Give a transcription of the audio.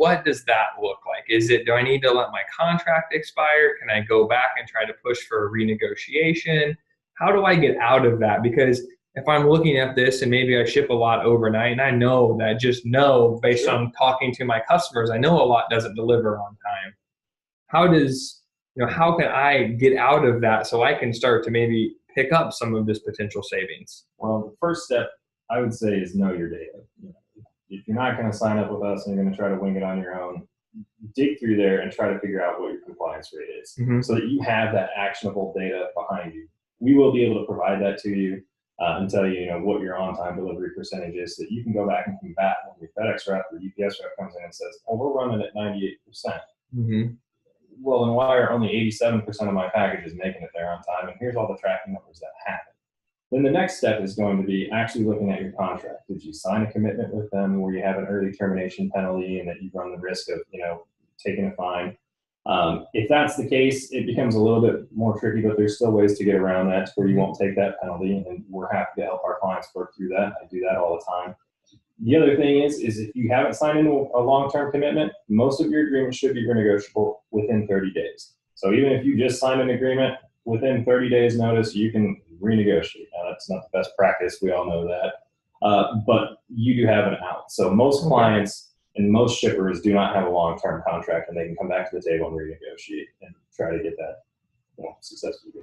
what does that look like? Do I need to let my contract expire? Can I go back and try to push for a renegotiation? How do I get out of that? Because if I'm looking at this and maybe I ship a lot overnight, and I know that, based on talking to my customers, I know a lot doesn't deliver on time. How can I get out of that so I can start to maybe pick up some of this potential savings? Well, the first step I would say is know your data. If you're not going to sign up with us and you're going to try to wing it on your own, dig through there and try to figure out what your compliance rate is, so that you have that actionable data behind you. We will be able to provide that to you and tell you, what your on-time delivery percentage is, so that you can go back and combat when your FedEx rep or UPS rep comes in and says, "Oh, we're running at 98%." Well, then why are only 87% of my packages making it there on time? And here's all the tracking numbers that happen. Then the next step is going to be actually looking at your contract. Did you sign a commitment with them where you have an early termination penalty and that you run the risk of, taking a fine? If that's the case, it becomes a little bit more tricky, but there's still ways to get around that where you won't take that penalty, and we're happy to help our clients work through that. I do that all the time. The other thing is if you haven't signed into a long-term commitment, most of your agreements should be renegotiable within 30 days. So even if you just signed an agreement, within 30 days notice, you can renegotiate. Now, that's not the best practice. We all know that. But you do have an out. So most clients and most shippers do not have a long-term contract, and they can come back to the table and renegotiate and try to get that successfully.